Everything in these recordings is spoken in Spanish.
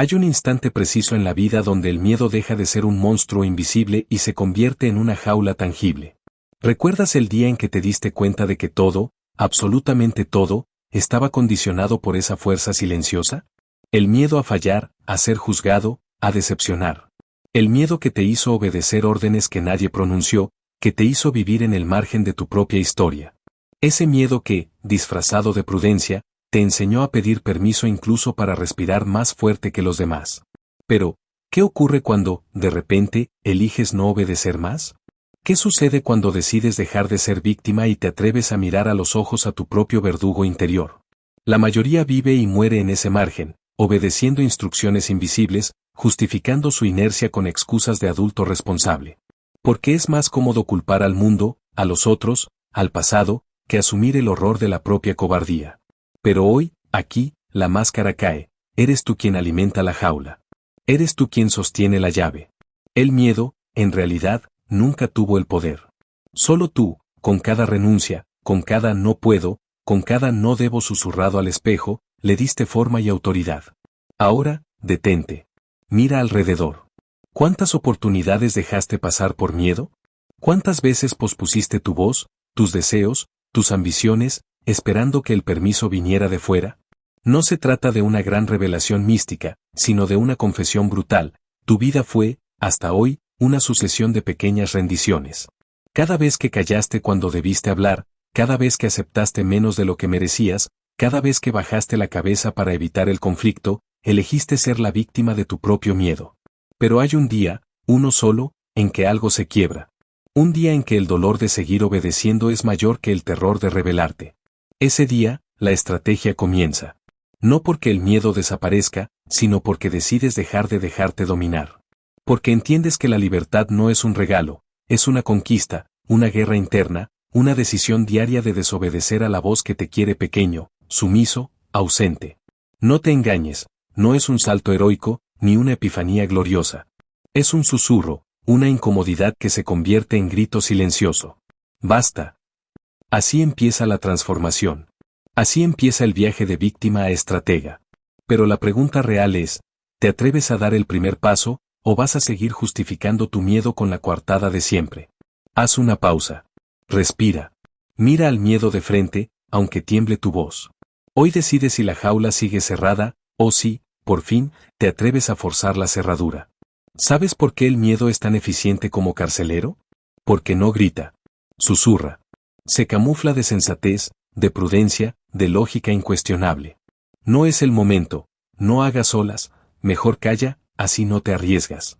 Hay un instante preciso en la vida donde el miedo deja de ser un monstruo invisible y se convierte en una jaula tangible. ¿Recuerdas el día en que te diste cuenta de que todo, absolutamente todo, estaba condicionado por esa fuerza silenciosa? El miedo a fallar, a ser juzgado, a decepcionar. El miedo que te hizo obedecer órdenes que nadie pronunció, que te hizo vivir en el margen de tu propia historia. Ese miedo que, disfrazado de prudencia, te enseñó a pedir permiso incluso para respirar más fuerte que los demás. Pero, ¿qué ocurre cuando, de repente, eliges no obedecer más? ¿Qué sucede cuando decides dejar de ser víctima y te atreves a mirar a los ojos a tu propio verdugo interior? La mayoría vive y muere en ese margen, obedeciendo instrucciones invisibles, justificando su inercia con excusas de adulto responsable. Porque es más cómodo culpar al mundo, a los otros, al pasado, que asumir el horror de la propia cobardía. Pero hoy, aquí, la máscara cae, eres tú quien alimenta la jaula. Eres tú quien sostiene la llave. El miedo, en realidad, nunca tuvo el poder. Solo tú, con cada renuncia, con cada no puedo, con cada no debo susurrado al espejo, le diste forma y autoridad. Ahora, detente. Mira alrededor. ¿Cuántas oportunidades dejaste pasar por miedo? ¿Cuántas veces pospusiste tu voz, tus deseos, tus ambiciones, esperando que el permiso viniera de fuera? No se trata de una gran revelación mística, sino de una confesión brutal. Tu vida fue, hasta hoy, una sucesión de pequeñas rendiciones. Cada vez que callaste cuando debiste hablar, cada vez que aceptaste menos de lo que merecías, cada vez que bajaste la cabeza para evitar el conflicto, elegiste ser la víctima de tu propio miedo. Pero hay un día, uno solo, en que algo se quiebra. Un día en que el dolor de seguir obedeciendo es mayor que el terror de rebelarte. Ese día, la estrategia comienza. No porque el miedo desaparezca, sino porque decides dejar de dejarte dominar. Porque entiendes que la libertad no es un regalo, es una conquista, una guerra interna, una decisión diaria de desobedecer a la voz que te quiere pequeño, sumiso, ausente. No te engañes, no es un salto heroico, ni una epifanía gloriosa. Es un susurro, una incomodidad que se convierte en grito silencioso. Basta. Así empieza la transformación. Así empieza el viaje de víctima a estratega. Pero la pregunta real es, ¿te atreves a dar el primer paso, o vas a seguir justificando tu miedo con la coartada de siempre? Haz una pausa. Respira. Mira al miedo de frente, aunque tiemble tu voz. Hoy decides si la jaula sigue cerrada, o si, por fin, te atreves a forzar la cerradura. ¿Sabes por qué el miedo es tan eficiente como carcelero? Porque no grita. Susurra. Se camufla de sensatez, de prudencia, de lógica incuestionable. No es el momento, no hagas olas, mejor calla, así no te arriesgas.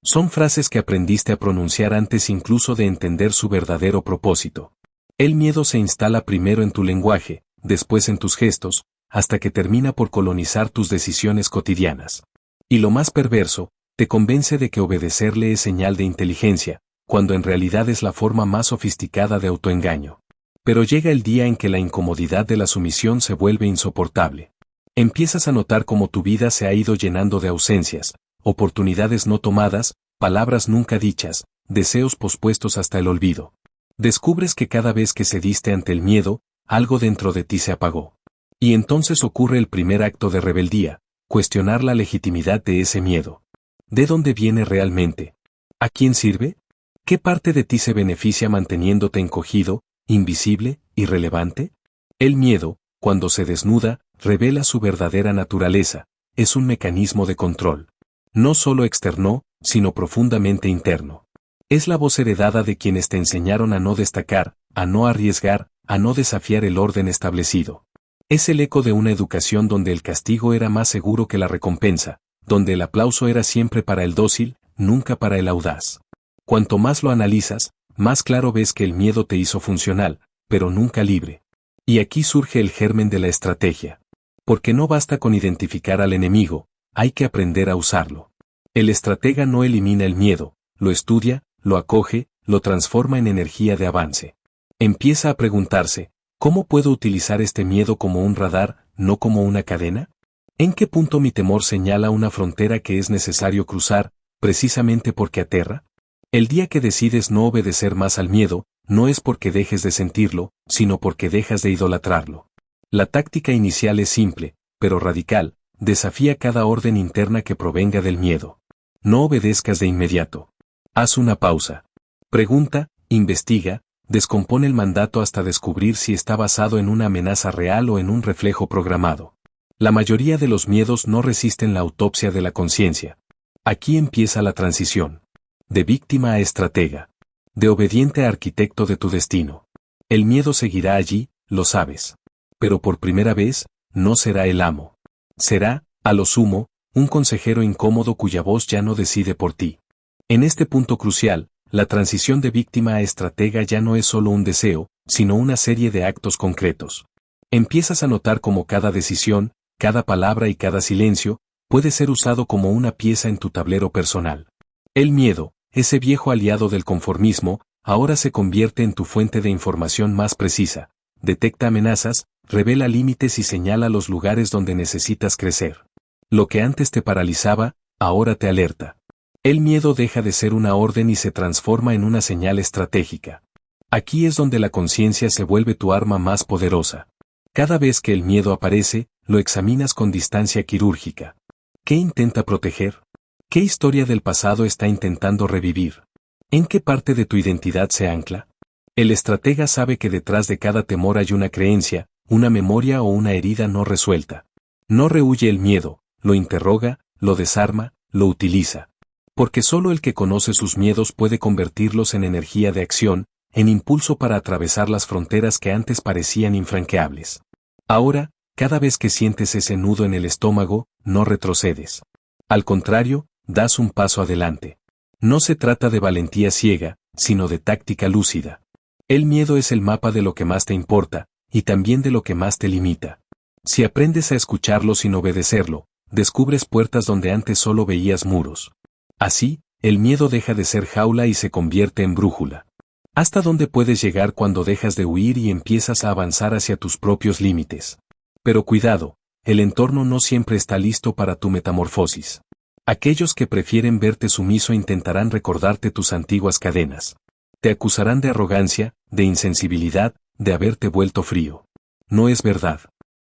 Son frases que aprendiste a pronunciar antes incluso de entender su verdadero propósito. El miedo se instala primero en tu lenguaje, después en tus gestos, hasta que termina por colonizar tus decisiones cotidianas. Y lo más perverso, te convence de que obedecerle es señal de inteligencia, cuando en realidad es la forma más sofisticada de autoengaño. Pero llega el día en que la incomodidad de la sumisión se vuelve insoportable. Empiezas a notar cómo tu vida se ha ido llenando de ausencias, oportunidades no tomadas, palabras nunca dichas, deseos pospuestos hasta el olvido. Descubres que cada vez que cediste ante el miedo, algo dentro de ti se apagó. Y entonces ocurre el primer acto de rebeldía, cuestionar la legitimidad de ese miedo. ¿De dónde viene realmente? ¿A quién sirve? ¿Qué parte de ti se beneficia manteniéndote encogido, invisible, irrelevante? El miedo, cuando se desnuda, revela su verdadera naturaleza, es un mecanismo de control. No solo externo, sino profundamente interno. Es la voz heredada de quienes te enseñaron a no destacar, a no arriesgar, a no desafiar el orden establecido. Es el eco de una educación donde el castigo era más seguro que la recompensa, donde el aplauso era siempre para el dócil, nunca para el audaz. Cuanto más lo analizas, más claro ves que el miedo te hizo funcional, pero nunca libre. Y aquí surge el germen de la estrategia. Porque no basta con identificar al enemigo, hay que aprender a usarlo. El estratega no elimina el miedo, lo estudia, lo acoge, lo transforma en energía de avance. Empieza a preguntarse, ¿cómo puedo utilizar este miedo como un radar, no como una cadena? ¿En qué punto mi temor señala una frontera que es necesario cruzar, precisamente porque aterra? El día que decides no obedecer más al miedo, no es porque dejes de sentirlo, sino porque dejas de idolatrarlo. La táctica inicial es simple, pero radical, desafía cada orden interna que provenga del miedo. No obedezcas de inmediato. Haz una pausa. Pregunta, investiga, descompone el mandato hasta descubrir si está basado en una amenaza real o en un reflejo programado. La mayoría de los miedos no resisten la autopsia de la conciencia. Aquí empieza la transición. De víctima a estratega. De obediente a arquitecto de tu destino. El miedo seguirá allí, lo sabes. Pero por primera vez, no será el amo. Será, a lo sumo, un consejero incómodo cuya voz ya no decide por ti. En este punto crucial, la transición de víctima a estratega ya no es solo un deseo, sino una serie de actos concretos. Empiezas a notar cómo cada decisión, cada palabra y cada silencio, puede ser usado como una pieza en tu tablero personal. El miedo, ese viejo aliado del conformismo, ahora se convierte en tu fuente de información más precisa. Detecta amenazas, revela límites y señala los lugares donde necesitas crecer. Lo que antes te paralizaba, ahora te alerta. El miedo deja de ser una orden y se transforma en una señal estratégica. Aquí es donde la conciencia se vuelve tu arma más poderosa. Cada vez que el miedo aparece, lo examinas con distancia quirúrgica. ¿Qué intenta proteger? ¿Qué historia del pasado está intentando revivir? ¿En qué parte de tu identidad se ancla? El estratega sabe que detrás de cada temor hay una creencia, una memoria o una herida no resuelta. No rehúye el miedo, lo interroga, lo desarma, lo utiliza. Porque solo el que conoce sus miedos puede convertirlos en energía de acción, en impulso para atravesar las fronteras que antes parecían infranqueables. Ahora, cada vez que sientes ese nudo en el estómago, no retrocedes. Al contrario, das un paso adelante. No se trata de valentía ciega, sino de táctica lúcida. El miedo es el mapa de lo que más te importa, y también de lo que más te limita. Si aprendes a escucharlo sin obedecerlo, descubres puertas donde antes solo veías muros. Así, el miedo deja de ser jaula y se convierte en brújula. ¿Hasta dónde puedes llegar cuando dejas de huir y empiezas a avanzar hacia tus propios límites? Pero cuidado, el entorno no siempre está listo para tu metamorfosis. Aquellos que prefieren verte sumiso intentarán recordarte tus antiguas cadenas. Te acusarán de arrogancia, de insensibilidad, de haberte vuelto frío. No es verdad.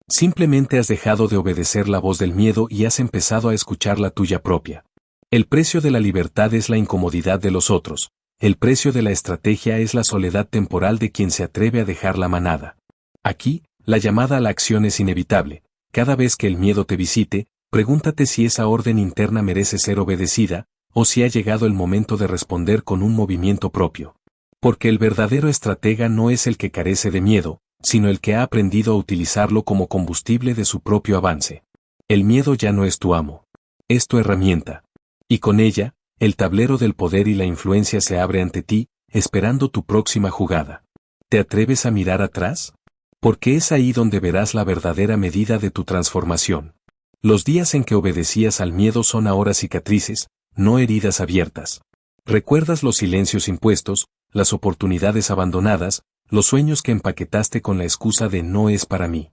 Simplemente has dejado de obedecer la voz del miedo y has empezado a escuchar la tuya propia. El precio de la libertad es la incomodidad de los otros. El precio de la estrategia es la soledad temporal de quien se atreve a dejar la manada. Aquí, la llamada a la acción es inevitable. Cada vez que el miedo te visite, pregúntate si esa orden interna merece ser obedecida, o si ha llegado el momento de responder con un movimiento propio. Porque el verdadero estratega no es el que carece de miedo, sino el que ha aprendido a utilizarlo como combustible de su propio avance. El miedo ya no es tu amo. Es tu herramienta. Y con ella, el tablero del poder y la influencia se abre ante ti, esperando tu próxima jugada. ¿Te atreves a mirar atrás? Porque es ahí donde verás la verdadera medida de tu transformación. Los días en que obedecías al miedo son ahora cicatrices, no heridas abiertas. Recuerdas los silencios impuestos, las oportunidades abandonadas, los sueños que empaquetaste con la excusa de no es para mí.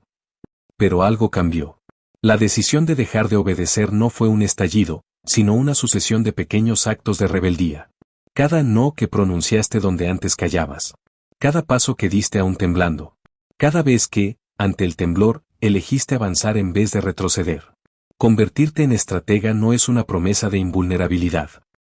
Pero algo cambió. La decisión de dejar de obedecer no fue un estallido, sino una sucesión de pequeños actos de rebeldía. Cada no que pronunciaste donde antes callabas. Cada paso que diste aún temblando. Cada vez que, ante el temblor, elegiste avanzar en vez de retroceder. Convertirte en estratega no es una promesa de invulnerabilidad.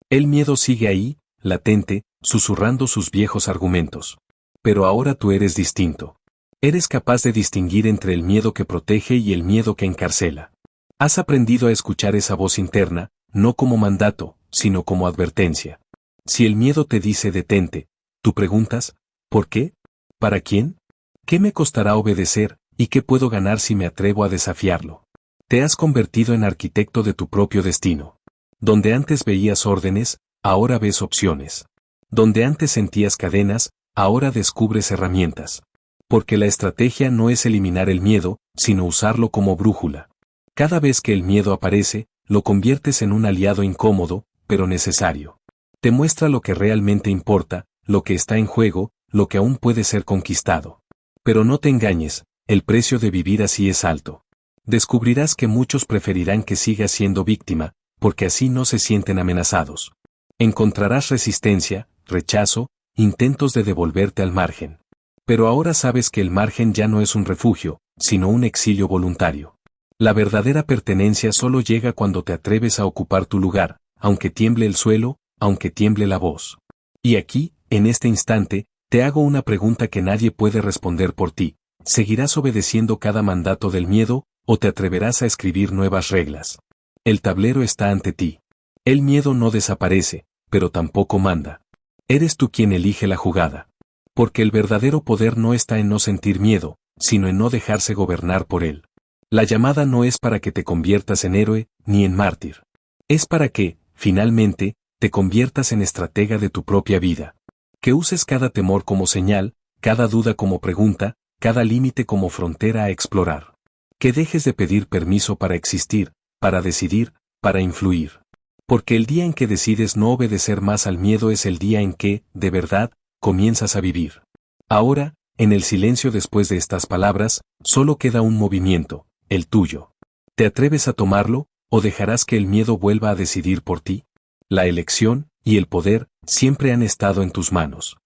El miedo sigue ahí, latente, susurrando sus viejos argumentos. Pero ahora tú eres distinto. Eres capaz de distinguir entre el miedo que protege y el miedo que encarcela. Has aprendido a escuchar esa voz interna, no como mandato, sino como advertencia. Si el miedo te dice detente, tú preguntas, ¿por qué? ¿Para quién? ¿Qué me costará obedecer, y qué puedo ganar si me atrevo a desafiarlo? Te has convertido en arquitecto de tu propio destino. Donde antes veías órdenes, ahora ves opciones. Donde antes sentías cadenas, ahora descubres herramientas. Porque la estrategia no es eliminar el miedo, sino usarlo como brújula. Cada vez que el miedo aparece, lo conviertes en un aliado incómodo, pero necesario. Te muestra lo que realmente importa, lo que está en juego, lo que aún puede ser conquistado. Pero no te engañes, el precio de vivir así es alto. Descubrirás que muchos preferirán que sigas siendo víctima, porque así no se sienten amenazados. Encontrarás resistencia, rechazo, intentos de devolverte al margen. Pero ahora sabes que el margen ya no es un refugio, sino un exilio voluntario. La verdadera pertenencia solo llega cuando te atreves a ocupar tu lugar, aunque tiemble el suelo, aunque tiemble la voz. Y aquí, en este instante, te hago una pregunta que nadie puede responder por ti. ¿Seguirás obedeciendo cada mandato del miedo, o te atreverás a escribir nuevas reglas? El tablero está ante ti. El miedo no desaparece, pero tampoco manda. Eres tú quien elige la jugada. Porque el verdadero poder no está en no sentir miedo, sino en no dejarse gobernar por él. La llamada no es para que te conviertas en héroe, ni en mártir. Es para que, finalmente, te conviertas en estratega de tu propia vida. Que uses cada temor como señal, cada duda como pregunta, cada límite como frontera a explorar. Que dejes de pedir permiso para existir, para decidir, para influir. Porque el día en que decides no obedecer más al miedo es el día en que, de verdad, comienzas a vivir. Ahora, en el silencio después de estas palabras, solo queda un movimiento, el tuyo. ¿Te atreves a tomarlo, o dejarás que el miedo vuelva a decidir por ti? La elección y el poder siempre han estado en tus manos.